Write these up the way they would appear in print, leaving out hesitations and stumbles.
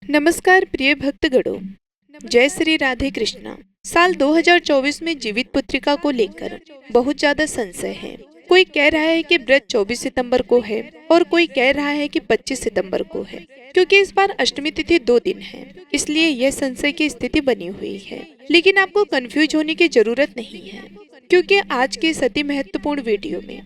नमस्कार प्रिय भक्तगणों, जय श्री राधे कृष्णा। साल 2024 में जीवित पुत्रिका को लेकर बहुत ज्यादा संशय है। कोई कह रहा है कि व्रत 24 सितंबर को है और कोई कह रहा है कि 25 सितंबर को है, क्योंकि इस बार अष्टमी तिथि 2 दिन है, इसलिए यह संशय की स्थिति बनी हुई है। लेकिन आपको कंफ्यूज होने की जरूरत नहीं है, क्योंकि आज के इस अति महत्वपूर्ण वीडियो में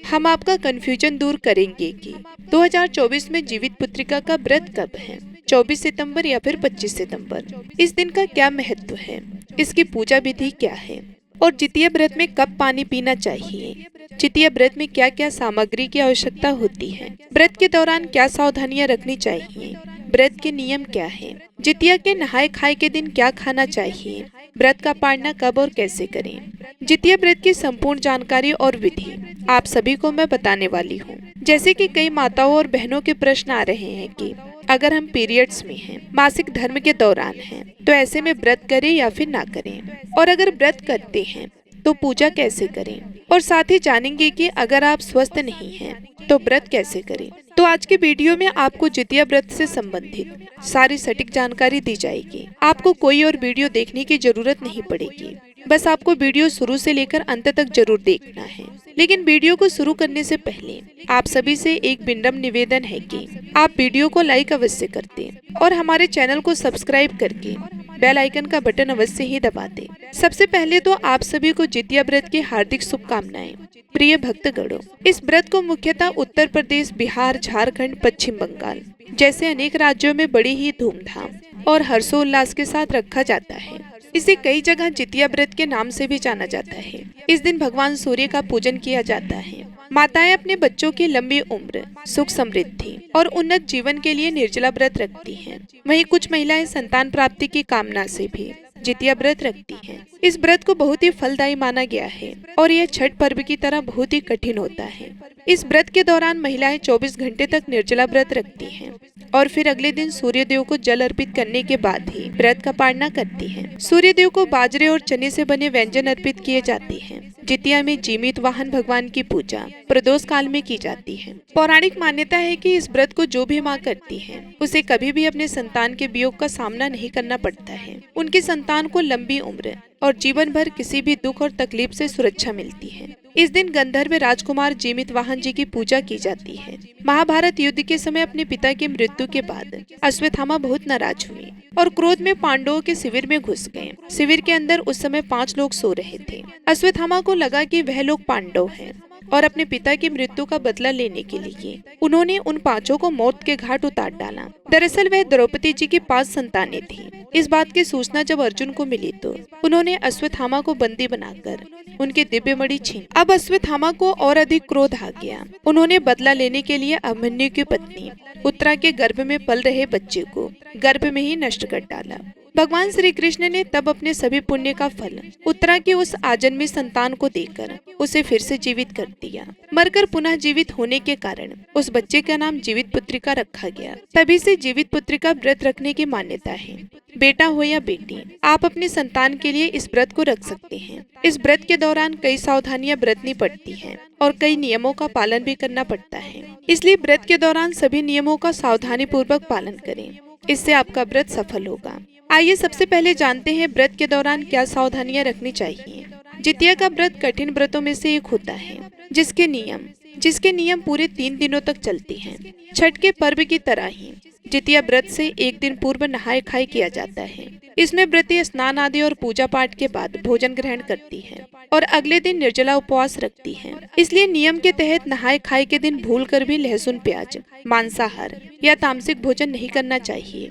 हम आपका कंफ्यूजन दूर करेंगे कि 2024 में जीवित पुत्रिका का व्रत कब है, 24 सितंबर या फिर 25 सितंबर। इस दिन का क्या महत्व है, इसकी पूजा विधि क्या है और जितिया व्रत में कब पानी पीना चाहिए, जितिया व्रत में क्या क्या सामग्री की आवश्यकता होती है, व्रत के दौरान क्या सावधानियां रखनी चाहिए, व्रत के नियम क्या है, जितिया के नहाय खाए के दिन क्या खाना चाहिए, व्रत का पालना कब और कैसे करें। जितिया व्रत की संपूर्ण जानकारी और विधि आप सभी को मैं बताने वाली हूँ। जैसे कि कई माताओं और बहनों के प्रश्न आ रहे हैं कि अगर हम पीरियड्स में हैं, मासिक धर्म के दौरान हैं, तो ऐसे में व्रत करें या फिर ना करें, और अगर व्रत करते हैं तो पूजा कैसे करें, और साथ ही जानेंगे कि अगर आप स्वस्थ नहीं हैं तो व्रत कैसे करें। तो आज के वीडियो में आपको जितिया व्रत से संबंधित सारी सटीक जानकारी दी जाएगी। आपको कोई और वीडियो देखने की जरूरत नहीं पड़ेगी, बस आपको वीडियो शुरू से लेकर अंत तक जरूर देखना है। लेकिन वीडियो को शुरू करने से पहले आप सभी से एक विनम्र निवेदन है कि आप वीडियो को लाइक अवश्य कर दें और हमारे चैनल को सब्सक्राइब करके बेल आइकन का बटन अवश्य ही दबा दें। सबसे पहले तो आप सभी को जितिया व्रत की हार्दिक शुभकामनाएं। प्रिय भक्तगणों, इस व्रत को मुख्यतः उत्तर प्रदेश, बिहार, झारखंड, पश्चिम बंगाल जैसे अनेक राज्यों में बड़ी ही धूमधाम और हर्षोल्लास के साथ रखा जाता है। इसे कई जगह जितिया व्रत के नाम से भी जाना जाता है। इस दिन भगवान सूर्य का पूजन किया जाता है। माताएं अपने बच्चों की लंबी उम्र, सुख समृद्धि और उन्नत जीवन के लिए निर्जला व्रत रखती हैं। वहीं कुछ महिलाएं संतान प्राप्ति की कामना से भी जितिया व्रत रखती हैं। इस व्रत को बहुत ही फलदायी माना गया है और यह छठ पर्व की तरह बहुत ही कठिन होता है। इस व्रत के दौरान महिलाएं 24 घंटे तक निर्जला व्रत रखती हैं और फिर अगले दिन सूर्य देव को जल अर्पित करने के बाद ही व्रत का पालना करती हैं। सूर्य देव को बाजरे और चने से बने व्यंजन अर्पित किए जाते हैं। जितिया में जीवित वाहन भगवान की पूजा प्रदोष काल में की जाती है। पौराणिक मान्यता है कि इस व्रत को जो भी माँ करती है उसे कभी भी अपने संतान के वियोग का सामना नहीं करना पड़ता है। उनकी संतान को लंबी उम्र और जीवन भर किसी भी दुख और तकलीफ से सुरक्षा मिलती है। इस दिन गंधर्व राजकुमार जीवित वाहन जी की पूजा की जाती है। महाभारत युद्ध के समय अपने पिता की मृत्यु के बाद अश्वत्थामा बहुत नाराज हुए और क्रोध में पांडवों के शिविर में घुस गए। शिविर के अंदर उस समय 5 लोग सो रहे थे। अश्वत्थामा को लगा कि वह लोग पांडव हैं और अपने पिता की मृत्यु का बदला लेने के लिए उन्होंने उन 5 को मौत के घाट उतार डाला। दरअसल वह द्रौपदी जी की 5 संतानें थी। इस बात की सूचना जब अर्जुन को मिली तो उन्होंने अश्वत्थामा को बंदी बनाकर उनके दिव्य मणि छीन। अब अश्वत्थामा को और अधिक क्रोध आ गया। उन्होंने बदला लेने के लिए अभिमन्यु की पत्नी उत्तरा के गर्भ में पल रहे बच्चे को गर्भ में ही नष्ट कर डाला। भगवान श्री कृष्ण ने तब अपने सभी पुण्य का फल उत्तरा की उस आजन्मी संतान को देकर उसे फिर से जीवित कर दिया। मरकर पुनः जीवित होने के कारण उस बच्चे का नाम जीवित पुत्रिका रखा गया। तभी से जीवित पुत्रिका व्रत रखने की मान्यता है। बेटा हो या बेटी, आप अपनी संतान के लिए इस व्रत को रख सकते हैं। इस व्रत के दौरान कई सावधानियां बरतनी पड़ती हैं और कई नियमों का पालन भी करना पड़ता है। इसलिए व्रत के दौरान सभी नियमों का सावधानी पूर्वक पालन करें, इससे आपका व्रत सफल होगा। आइए सबसे पहले जानते हैं व्रत के दौरान क्या सावधानियां रखनी चाहिए। जितिया का व्रत कठिन व्रतों में से एक होता है, जिसके नियम पूरे 3 दिनों तक चलते हैं। छठ के पर्व की तरह ही जितिया व्रत से एक दिन पूर्व नहाय खाए किया जाता है। इसमें व्रती स्नान आदि और पूजा पाठ के बाद भोजन ग्रहण करती है और अगले दिन निर्जला उपवास रखती है। इसलिए नियम के तहत नहाय खाए के दिन भूलकर भी लहसुन, प्याज, मांसाहार या तामसिक भोजन नहीं करना चाहिए।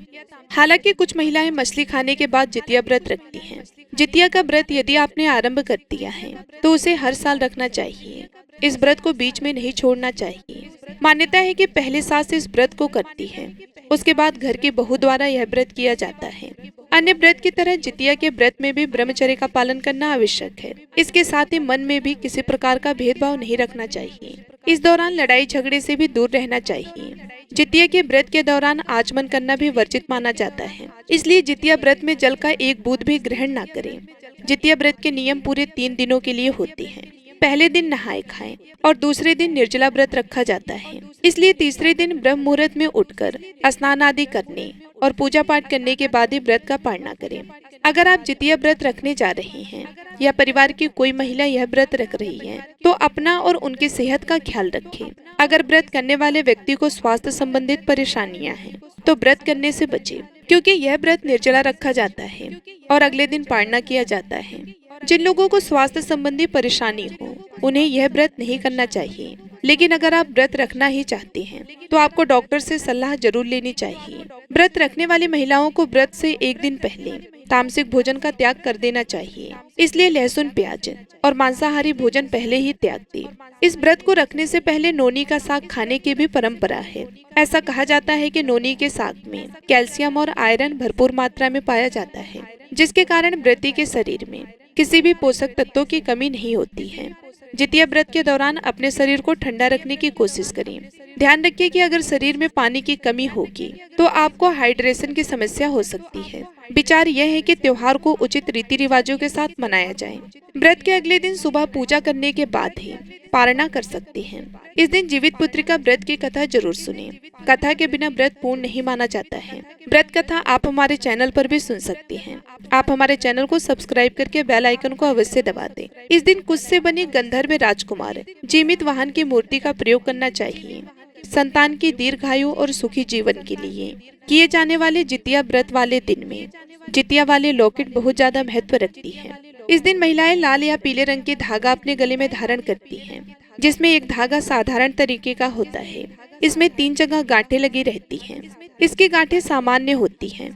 हालांकि कुछ महिलाएं मछली खाने के बाद जितिया व्रत रखती हैं। जितिया का व्रत यदि आपने आरंभ कर दिया है तो उसे हर साल रखना चाहिए। इस व्रत को बीच में नहीं छोड़ना चाहिए। मान्यता है कि पहले सास इस व्रत को करती है, उसके बाद घर की बहू द्वारा यह व्रत किया जाता है। अन्य व्रत की तरह जितिया के व्रत में भी ब्रह्मचर्य का पालन करना आवश्यक है। इसके साथ ही मन में भी किसी प्रकार का भेदभाव नहीं रखना चाहिए। इस दौरान लड़ाई झगड़े से भी दूर रहना चाहिए। जितिया के व्रत के दौरान आचमन करना भी वर्जित माना जाता है, इसलिए जितिया व्रत में जल का एक बूंद भी ग्रहण न करें। जितिया व्रत के नियम पूरे 3 दिनों के लिए होते हैं। पहले दिन नहाए खाएं और दूसरे दिन निर्जला व्रत रखा जाता है। इसलिए तीसरे दिन ब्रह्म मुहूर्त में उठकर स्नान आदि करने और पूजा पाठ करने के बाद ही व्रत का पालना करें। अगर आप जितिया व्रत रखने जा रहे हैं या परिवार की कोई महिला यह व्रत रख रही है तो अपना और उनकी सेहत का ख्याल रखें। अगर व्रत करने वाले व्यक्ति को स्वास्थ्य संबंधित परेशानियां हैं तो व्रत करने से बचे, क्योंकि यह व्रत निर्जला रखा जाता है और अगले दिन पालना किया जाता है। जिन लोगों को स्वास्थ्य संबंधी परेशानी हो उन्हें यह व्रत नहीं करना चाहिए, लेकिन अगर आप व्रत रखना ही चाहते हैं तो आपको डॉक्टर से सलाह जरूर लेनी चाहिए। व्रत रखने वाली महिलाओं को व्रत से एक दिन पहले तामसिक भोजन का त्याग कर देना चाहिए, इसलिए लहसुन प्याज और मांसाहारी भोजन पहले ही त्याग दे। इस व्रत को रखने से पहले नोनी का साग खाने की भी परंपरा है। ऐसा कहा जाता है कि नोनी के साग में कैल्शियम और आयरन भरपूर मात्रा में पाया जाता है, जिसके कारण व्रती के शरीर में किसी भी पोषक तत्वों की कमी नहीं होती है। जितिया व्रत के दौरान अपने शरीर को ठंडा रखने की कोशिश करें। ध्यान रखिए कि अगर शरीर में पानी की कमी होगी तो आपको हाइड्रेशन की समस्या हो सकती है। विचार यह है कि त्योहार को उचित रीति रिवाजों के साथ मनाया जाए। व्रत के अगले दिन सुबह पूजा करने के बाद ही पारणा कर सकते हैं। इस दिन जीवित पुत्रिका व्रत की कथा जरूर सुने। कथा के बिना व्रत पूर्ण नहीं माना जाता है। व्रत कथा आप हमारे चैनल पर भी सुन सकते हैं। आप हमारे चैनल को सब्सक्राइब करके बेल आइकन को अवश्य दबा दें। इस दिन कुश से बने गंधर्व राजकुमार जीवित वाहन की मूर्ति का प्रयोग करना चाहिए। संतान की दीर्घायु और सुखी जीवन के लिए किए जाने वाले जितिया व्रत वाले दिन में जितिया वाले लॉकेट बहुत ज्यादा महत्व रखती है। इस दिन महिलाएं लाल या पीले रंग की धागा अपने गले में धारण करती हैं, जिसमें एक धागा साधारण तरीके का होता है। इसमें 3 जगह गांठें लगी रहती हैं। इसकी गांठें सामान्य होती हैं।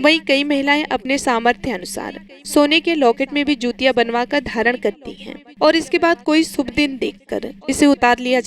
वहीं कई महिलाएं अपने सामर्थ्य अनुसार सोने के लॉकेट में भी जूतियां बनवा कर धारण करती हैं और इसके बाद कोई शुभ दिन देखकर इसे उतार लिया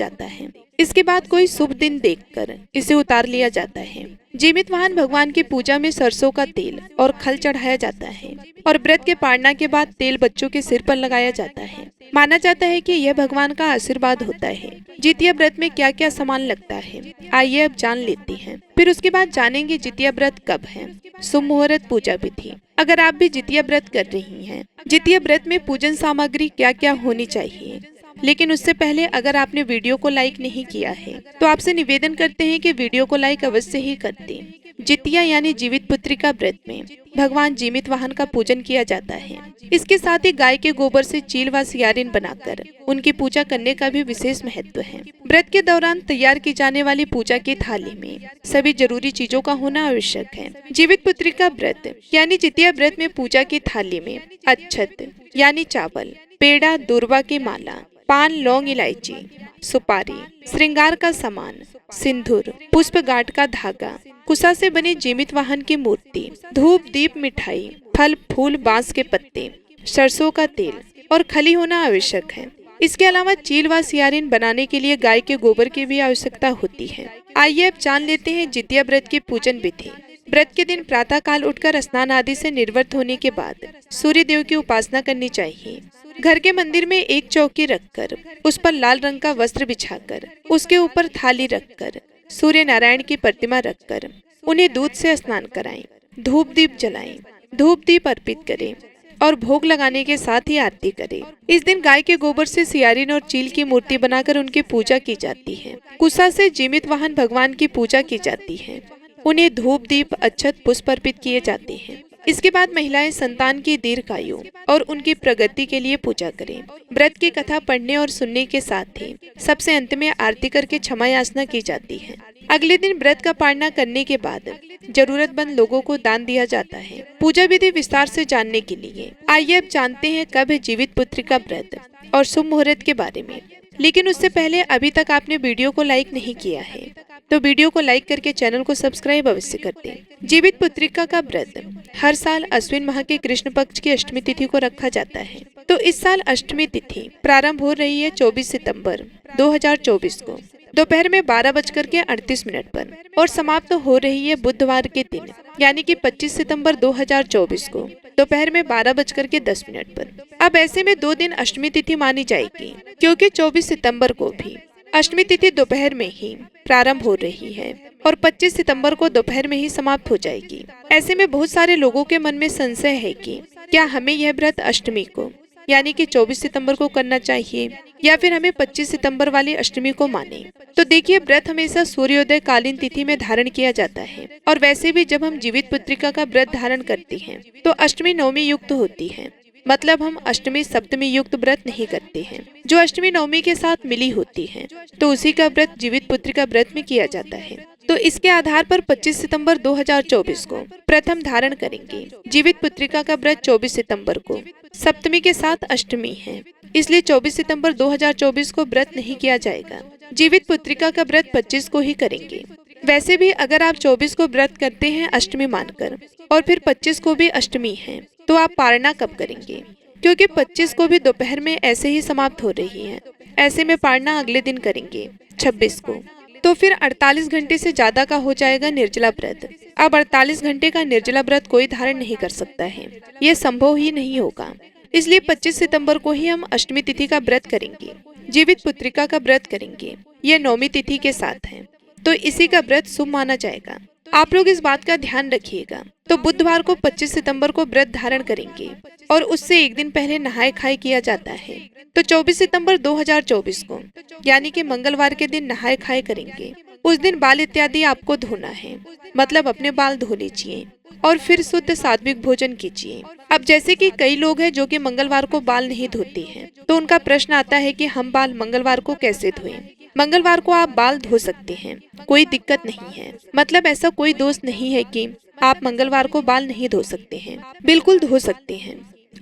जाता है। जीवित वाहन भगवान की पूजा में सरसों का तेल और खल चढ़ाया जाता है और व्रत के पारणा के बाद तेल बच्चों के सिर पर लगाया जाता है। माना जाता है कि यह भगवान का आशीर्वाद होता है। जितिया व्रत में क्या क्या सामान लगता है, आइए अब जान लेते हैं। फिर उसके बाद जानेंगे जितिया व्रत कब है, शुभ मुहूर्त, पूजा विधि। अगर आप भी जितिया व्रत कर रही हैं, जितिया व्रत में पूजन सामग्री क्या क्या होनी चाहिए। लेकिन उससे पहले अगर आपने वीडियो को लाइक नहीं किया है तो आपसे निवेदन करते हैं कि वीडियो को लाइक अवश्य ही कर दें। जितिया यानी जीवित पुत्रिका व्रत में भगवान जीवित वाहन का पूजन किया जाता है। इसके साथ ही गाय के गोबर से चील व सियारिन बनाकर उनकी पूजा करने का भी विशेष महत्व है। व्रत के दौरान तैयार की जाने वाली पूजा की थाली में सभी जरूरी चीजों का होना आवश्यक है। जीवित पुत्रिका व्रत यानी जितिया व्रत में पूजा की थाली में अक्षत यानी चावल, पेड़ा, दूर्वा की माला, पान, लौंग, इलायची, सुपारी, श्रृंगार का सामान, सिंदूर, पुष्प गांठ का धागा, कुशा से बने जीवित वाहन की मूर्ति, धूप, दीप, मिठाई, फल, फूल, बांस के पत्ते, सरसों का तेल और खली होना आवश्यक है। इसके अलावा चील व सियारिन बनाने के लिए गाय के गोबर की भी आवश्यकता होती है। आइए अब जान लेते हैं जितिया व्रत की पूजन विधि। व्रत के दिन प्रातः काल उठकर स्नान आदि से निर्वृत्त होने के बाद सूर्य देव की उपासना करनी चाहिए। घर के मंदिर में एक चौकी रखकर उस पर लाल रंग का वस्त्र बिछाकर उसके ऊपर थाली रखकर सूर्य नारायण की प्रतिमा रखकर उन्हें दूध से स्नान कराएं, धूप दीप जलाएं, धूप दीप अर्पित करें और भोग लगाने के साथ ही आरती करें। इस दिन गाय के गोबर से सियारिन और चील की मूर्ति बनाकर उनकी पूजा की जाती है। कुशा से जीवित वाहन भगवान की पूजा की जाती है। उन्हें धूप दीप अक्षत पुष्प अर्पित किए जाते हैं। इसके बाद महिलाएं संतान की दीर्घायु और उनकी प्रगति के लिए पूजा करें। व्रत की कथा पढ़ने और सुनने के साथ ही सबसे अंत में आरती करके क्षमा याचना की जाती है। अगले दिन व्रत का पालना करने के बाद जरूरतमंद लोगों को दान दिया जाता है। पूजा विधि विस्तार से जानने के लिए आइए अब जानते हैं कब है जीवित पुत्रिका व्रत और शुभ मुहूर्त के बारे में। लेकिन उससे पहले अभी तक आपने वीडियो को लाइक नहीं किया है तो वीडियो को लाइक करके चैनल को सब्सक्राइब अवश्य कर दें। जीवित पुत्रिका का व्रत हर साल अश्विन माह के कृष्ण पक्ष की अष्टमी तिथि को रखा जाता है। तो इस साल अष्टमी तिथि प्रारंभ हो रही है 24 सितंबर 2024 को दोपहर में 12:38 पर और समाप्त हो रही है बुधवार के दिन यानी कि 25 सितंबर 2024 को दोपहर में 12:10 पर। अब ऐसे में 2 दिन अष्टमी तिथि मानी जाएगी क्योंकि 24 सितंबर को भी अष्टमी तिथि दोपहर में ही प्रारंभ हो रही है और 25 सितंबर को दोपहर में ही समाप्त हो जाएगी। ऐसे में बहुत सारे लोगों के मन में संशय है कि क्या हमें यह व्रत अष्टमी को यानी कि 24 सितंबर को करना चाहिए, या फिर हमें 25 सितंबर वाली अष्टमी को माने? तो देखिए, व्रत हमेशा सूर्योदय कालीन तिथि में धारण किया जाता है, और वैसे भी जब हम जीवित पुत्रिका का व्रत धारण करते हैं तो अष्टमी नवमी युक्त होती है। मतलब हम अष्टमी सप्तमी युक्त व्रत नहीं करते हैं। जो अष्टमी नवमी के साथ मिली होती है तो उसी का व्रत जीवित पुत्रिका व्रत में किया जाता है। तो इसके आधार पर 25 सितंबर 2024 को प्रथम धारण करेंगे। जीवित पुत्रिका का व्रत 24 सितंबर को सप्तमी के साथ अष्टमी है, इसलिए 24 सितंबर 2024 को व्रत नहीं किया जाएगा। जीवित पुत्रिका का व्रत 25 को ही करेंगे। वैसे भी अगर आप 24 को व्रत करते हैं अष्टमी मानकर और फिर 25 को भी अष्टमी है, तो आप पारणा कब करेंगे? क्योंकि 25 को भी दोपहर में ऐसे ही समाप्त हो रही है, ऐसे में पारणा अगले दिन करेंगे 26 को। तो फिर 48 घंटे से ज्यादा का हो जाएगा निर्जला व्रत। अब 48 घंटे का निर्जला व्रत कोई धारण नहीं कर सकता है, ये संभव ही नहीं होगा। इसलिए 25 सितंबर को ही हम अष्टमी तिथि का व्रत करेंगे, जीवित पुत्रिका का व्रत करेंगे। यह नौमी तिथि के साथ है, तो इसी का व्रत शुभ माना जाएगा। आप लोग इस बात का ध्यान रखिएगा। तो बुधवार को 25 सितंबर को व्रत धारण करेंगे और उससे एक दिन पहले नहाय खाए किया जाता है। तो 24 सितंबर 2024 को यानी कि मंगलवार के दिन नहाय खाए करेंगे। उस दिन बाल इत्यादि आपको धोना है, मतलब अपने बाल धो लीजिए और फिर शुद्ध सात्विक भोजन कीजिए। अब जैसे कि कई लोग हैं जो कि मंगलवार को बाल नहीं धोते हैं, तो उनका प्रश्न आता है कि हम बाल मंगलवार को कैसे धोएं? मंगलवार को आप बाल धो सकते हैं, कोई दिक्कत नहीं है। मतलब ऐसा कोई दोष नहीं है कि आप मंगलवार को बाल नहीं धो सकते हैं, बिल्कुल धो सकते हैं।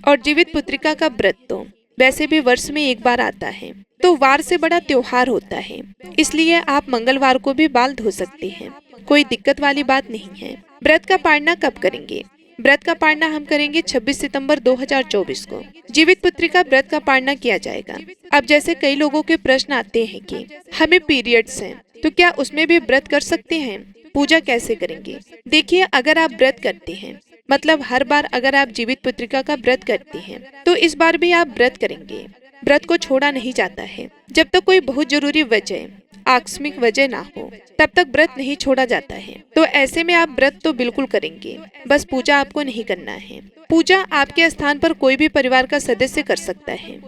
और जीवित पुत्रिका का व्रत तो वैसे भी वर्ष में एक बार आता है, तो वार से बड़ा त्योहार होता है, इसलिए आप मंगलवार को भी बाल धो सकते हैं, कोई दिक्कत वाली बात नहीं है। व्रत का पारणा कब करेंगे? व्रत का पारणा हम करेंगे 26 सितंबर 2024 को। जीवित पुत्रिका व्रत का पारणा किया जाएगा। अब जैसे कई लोगों के प्रश्न आते हैं कि हमें पीरियड्स हैं, तो क्या उसमें भी व्रत कर सकते हैं? पूजा कैसे करेंगे? देखिए, अगर आप व्रत करते हैं, मतलब हर बार अगर आप जीवित पुत्रिका का व्रत करते हैं, तो इस बार भी आप व्रत करेंगे। व्रत को छोड़ा नहीं जाता है। जब तक कोई बहुत जरूरी वजह, आकस्मिक वजह ना हो, तब तक व्रत नहीं छोड़ा जाता है। तो ऐसे में आप व्रत तो बिल्कुल करेंगे, बस पूजा आपको नहीं करना है। पूजा आपके स्थान पर कोई भी परिवार का सदस्य कर सकता है।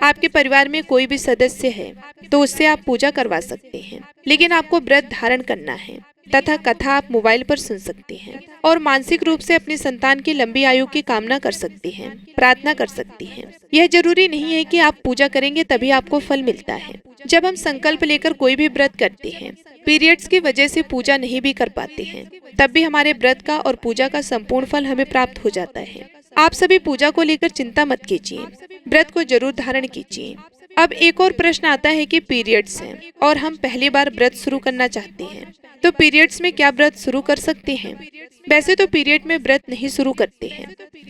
आपके परिवार में कोई भी सदस्य है तो उससे आप पूजा करवा सकते हैं, लेकिन आपको व्रत धारण करना है। तथा कथा आप मोबाइल पर सुन सकते हैं और मानसिक रूप से अपनी संतान की लंबी आयु की कामना कर सकते हैं, प्रार्थना कर सकते हैं। यह जरूरी नहीं है कि आप पूजा करेंगे तभी आपको फल मिलता है। जब हम संकल्प लेकर कोई भी व्रत करते हैं, पीरियड्स की वजह से पूजा नहीं भी कर पाते हैं, तब भी हमारे व्रत का और पूजा का संपूर्ण फल हमें प्राप्त हो जाता है। आप सभी पूजा को लेकर चिंता मत कीजिए, व्रत को जरूर धारण कीजिए। अब एक और प्रश्न आता है कि पीरियड्स हैं और हम पहली बार व्रत शुरू करना चाहते हैं, तो पीरियड्स में क्या व्रत शुरू कर सकते हैं? वैसे तो पीरियड में व्रत नहीं शुरू करते हैं,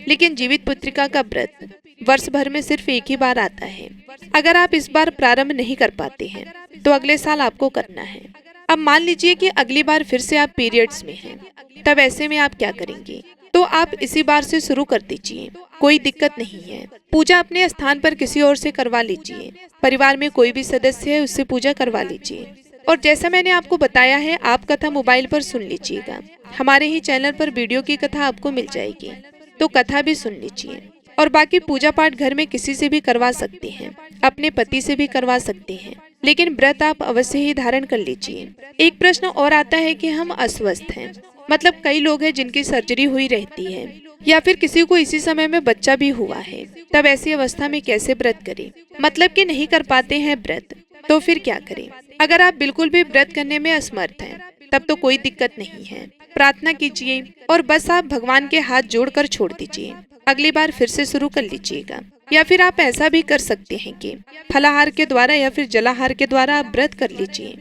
लेकिन जीवित पुत्रिका का व्रत वर्ष भर में सिर्फ एक ही बार आता है। अगर आप इस बार प्रारंभ नहीं कर पाते हैं तो अगले साल आपको करना है। अब मान लीजिए कि अगली बार फिर से आप पीरियड्स में हैं, तब ऐसे में आप क्या करेंगे? तो आप इसी बार से शुरू कर दीजिए, कोई दिक्कत नहीं है। पूजा अपने स्थान पर किसी और से करवा लीजिए, परिवार में कोई भी सदस्य है उससे पूजा करवा लीजिए। और जैसा मैंने आपको बताया है, आप कथा मोबाइल पर सुन लीजिएगा। हमारे ही चैनल पर वीडियो की कथा आपको मिल जाएगी, तो कथा भी सुन लीजिए। और बाकी पूजा पाठ घर में किसी से भी करवा सकते हैं, अपने पति से भी करवा सकते हैं, लेकिन व्रत आप अवश्य ही धारण कर लीजिए। एक प्रश्न और आता है कि हम अस्वस्थ हैं, मतलब कई लोग हैं जिनकी सर्जरी हुई रहती है या फिर किसी को इसी समय में बच्चा भी हुआ है, तब ऐसी अवस्था में कैसे व्रत करें? मतलब कि नहीं कर पाते हैं व्रत, तो फिर क्या करें? अगर आप बिल्कुल भी व्रत करने में असमर्थ हैं, तब तो कोई दिक्कत नहीं है। प्रार्थना कीजिए और बस आप भगवान के हाथ जोड़कर छोड़ दीजिए, अगली बार फिर से शुरू कर लीजिएगा। या फिर आप ऐसा भी कर सकते हैं कि फलाहार के द्वारा या फिर जलाहार के द्वारा आप व्रत कर लीजिए।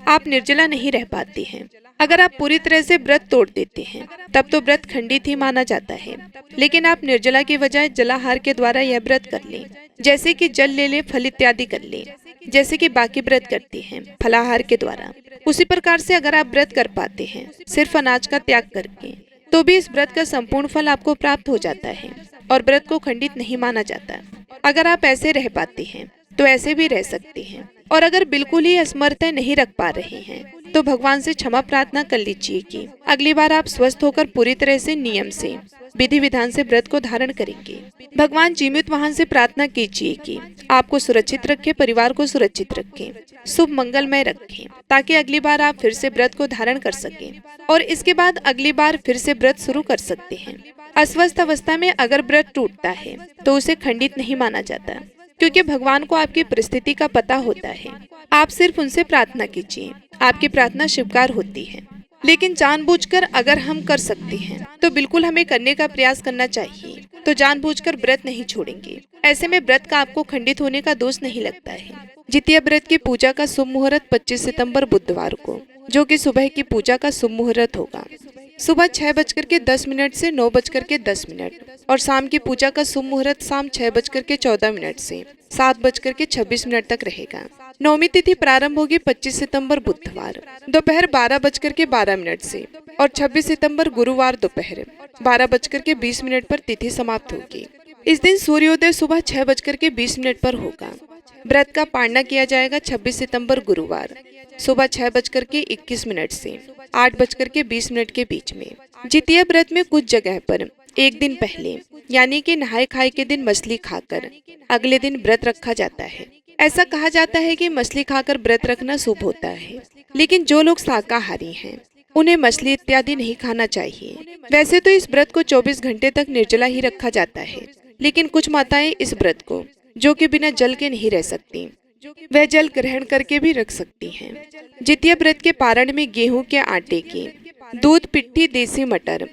आप निर्जला नहीं रह पाते हैं। अगर आप पूरी तरह से व्रत तोड़ देते हैं, तब तो व्रत खंडित ही माना जाता है, लेकिन आप निर्जला के बजाय जलाहार के द्वारा यह व्रत कर लें, जैसे कि जल ले लें, फल इत्यादि कर लें, जैसे कि बाकी व्रत करते हैं फलाहार के द्वारा। उसी प्रकार से अगर आप व्रत कर पाते हैं सिर्फ अनाज का त्याग करके, तो भी इस व्रत का संपूर्ण फल आपको प्राप्त हो जाता है और व्रत को खंडित नहीं माना जाता। अगर आप ऐसे रह पाते हैं तो ऐसे भी रह सकते हैं, और अगर बिल्कुल ही असमर्थ नहीं रख पा रहे हैं तो भगवान से क्षमा प्रार्थना कर लीजिए कि अगली बार आप स्वस्थ होकर पूरी तरह से नियम से विधि विधान से व्रत को धारण करेंगे। भगवान जीवित वाहन से प्रार्थना कीजिए कि आपको सुरक्षित रखे, परिवार को सुरक्षित रखें, शुभ मंगलमय रखें, ताकि अगली बार आप फिर से व्रत को धारण कर सकें और इसके बाद अगली बार फिर से व्रत शुरू कर सकते हैं। अस्वस्थ अवस्था में अगर व्रत टूटता है तो उसे खंडित नहीं माना जाता, क्योंकि भगवान को आपकी परिस्थिति का पता होता है। आप सिर्फ उनसे प्रार्थना कीजिए, आपकी प्रार्थना स्वीकार होती है। लेकिन जानबूझकर अगर हम कर सकते हैं तो बिल्कुल हमें करने का प्रयास करना चाहिए। तो जानबूझकर व्रत नहीं छोड़ेंगे, ऐसे में व्रत का आपको खंडित होने का दोष नहीं लगता है। जितिया व्रत की पूजा का शुभ मुहूर्त 25 सितंबर बुधवार को, जो कि सुबह की पूजा का शुभ मुहूर्त होगा। सुबह 6:10 से 9:10 और शाम की पूजा का शुभ मुहूर्त शाम 6:14 से 7:26 तक रहेगा। नवमी तिथि प्रारंभ होगी 25 सितंबर बुधवार दोपहर 12:12 से और 26 सितंबर गुरुवार दोपहर 12:20 पर तिथि समाप्त होगी। इस दिन सूर्योदय सुबह 6:20 पर होगा। व्रत का पारणा किया जाएगा 26 सितंबर गुरुवार सुबह 6:21 से 8:20 के बीच में। जितिया व्रत में कुछ जगह पर एक दिन पहले यानी कि नहाय खाए के दिन मछली खाकर अगले दिन व्रत रखा जाता है। ऐसा कहा जाता है कि मछली खाकर व्रत रखना शुभ होता है, लेकिन जो लोग शाकाहारी हैं उन्हें मछली इत्यादि नहीं खाना चाहिए। वैसे तो इस व्रत को 24 घंटे तक निर्जला ही रखा जाता है, लेकिन कुछ माताएं इस व्रत को, जो कि बिना जल के नहीं रह सकती, वह जल ग्रहण करके भी रख सकती हैं। जितिया व्रत के पारण में गेहूं के आटे की, दूध, पिट्ठी, देसी मटर,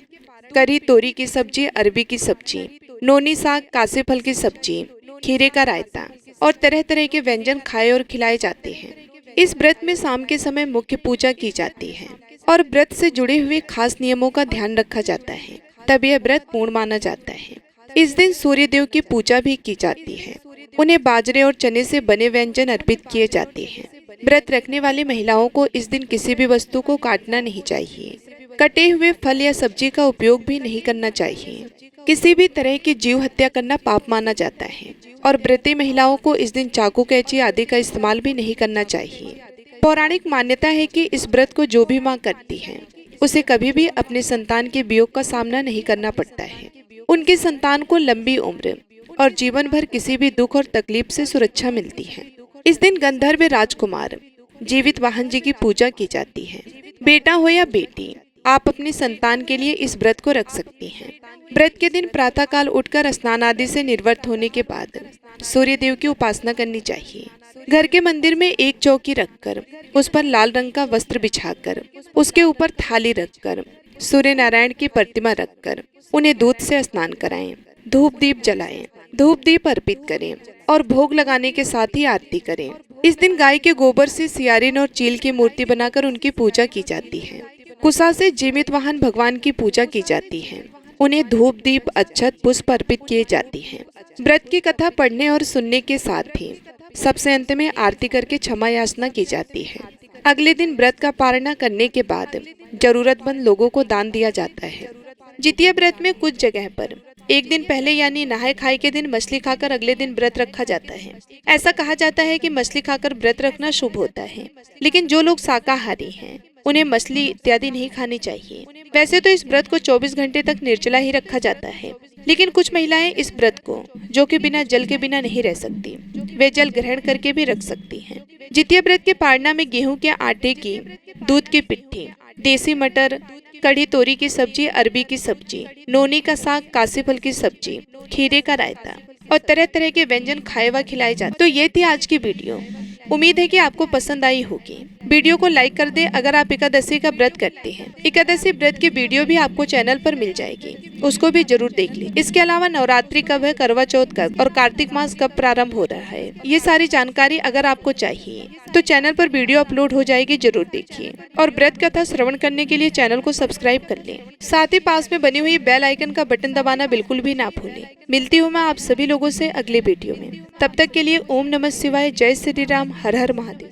करी तोरी की सब्जी, अरबी की सब्जी, नोनी साग, कासे फल की सब्जी, खीरे का रायता और तरह तरह के व्यंजन खाए और खिलाए जाते हैं। इस व्रत में शाम के समय मुख्य पूजा की जाती है और व्रत से जुड़े हुए खास नियमों का ध्यान रखा जाता है, तब यह व्रत पूर्ण माना जाता है। इस दिन सूर्य देव की पूजा भी की जाती है। उन्हें बाजरे और चने से बने व्यंजन अर्पित किए जाते हैं। व्रत रखने वाली महिलाओं को इस दिन किसी भी वस्तु को काटना नहीं चाहिए। कटे हुए फल या सब्जी का उपयोग भी नहीं करना चाहिए। किसी भी तरह की जीव हत्या करना पाप माना जाता है और व्रती महिलाओं को इस दिन चाकू, कैंची आदि का इस्तेमाल भी नहीं करना चाहिए। पौराणिक मान्यता है कि इस व्रत को जो भी माँ करती है उसे कभी भी अपने संतान के वियोग का सामना नहीं करना पड़ता है। उनकी संतान को लंबी उम्र और जीवन भर किसी भी दुख और तकलीफ से सुरक्षा मिलती है। इस दिन गंधर्व राजकुमार जीवित वाहन जी की पूजा की जाती है। बेटा हो या बेटी, आप अपनी संतान के लिए इस व्रत को रख सकती हैं। व्रत के दिन प्रातः काल उठकर स्नान आदि से निर्वृत्त होने के बाद सूर्य देव की उपासना करनी चाहिए। घर के मंदिर में एक चौकी रखकर उस पर लाल रंग का वस्त्र बिछाकर उसके ऊपर थाली रखकर सूर्य नारायण की प्रतिमा रखकर उन्हें दूध से स्नान कराएं, धूप दीप जलाएं, धूप दीप अर्पित करें और भोग लगाने के साथ ही आरती करें। इस दिन गाय के गोबर से सियारिन और चील की मूर्ति बनाकर उनकी पूजा की जाती है। कुसा से जीवित वाहन भगवान की पूजा की जाती है। उन्हें धूप दीप अक्षत पुष्प अर्पित किए जाते हैं। व्रत की कथा पढ़ने और सुनने के साथ ही सबसे अंत में आरती करके क्षमा याचना की जाती है। अगले दिन व्रत का पारणा करने के बाद जरूरतमंद लोगों को दान दिया जाता है। जितिया व्रत में कुछ जगह पर एक दिन पहले यानी नहाय खाए के दिन मछली खाकर अगले दिन व्रत रखा जाता है। ऐसा कहा जाता है कि मछली खाकर व्रत रखना शुभ होता है, लेकिन जो लोग शाकाहारी हैं उन्हें मछली इत्यादि नहीं खानी चाहिए। वैसे तो इस व्रत को 24 घंटे तक निर्जला ही रखा जाता है, लेकिन कुछ महिलाएं इस व्रत को, जो कि बिना जल के बिना नहीं रह सकती, वे जल ग्रहण करके भी रख सकती हैं। जितिया व्रत के पारणा में गेहूं के आटे की, दूध की पिट्ठी, देसी मटर, कड़ी तोरी की सब्जी, अरबी की सब्जी, नोनी का साग, कासे फल की सब्जी, खीरे का रायता और तरह तरह के व्यंजन खाए व खिलाए जाते। तो ये थी आज की वीडियो। उम्मीद है कि आपको पसंद आई होगी। वीडियो को लाइक कर दें अगर आप एकादशी का व्रत करते हैं। एकादशी व्रत की वीडियो भी आपको चैनल पर मिल जाएगी, उसको भी जरूर देख लें। इसके अलावा नवरात्रि कब है, करवा चौथ कब और कार्तिक मास कब प्रारंभ हो रहा है, ये सारी जानकारी अगर आपको चाहिए तो चैनल पर वीडियो अपलोड हो जाएगी, जरूर देखिए। और व्रत कथा श्रवण करने के लिए चैनल को सब्सक्राइब कर लें। साथ ही पास में बनी हुई बेल आइकन का बटन दबाना बिल्कुल भी ना भूलें। मिलती हूँ मैं आप सभी लोगों से अगले वीडियो में। तब तक के लिए ओम नमः शिवाय, जय श्री राम, हर हर महादेव।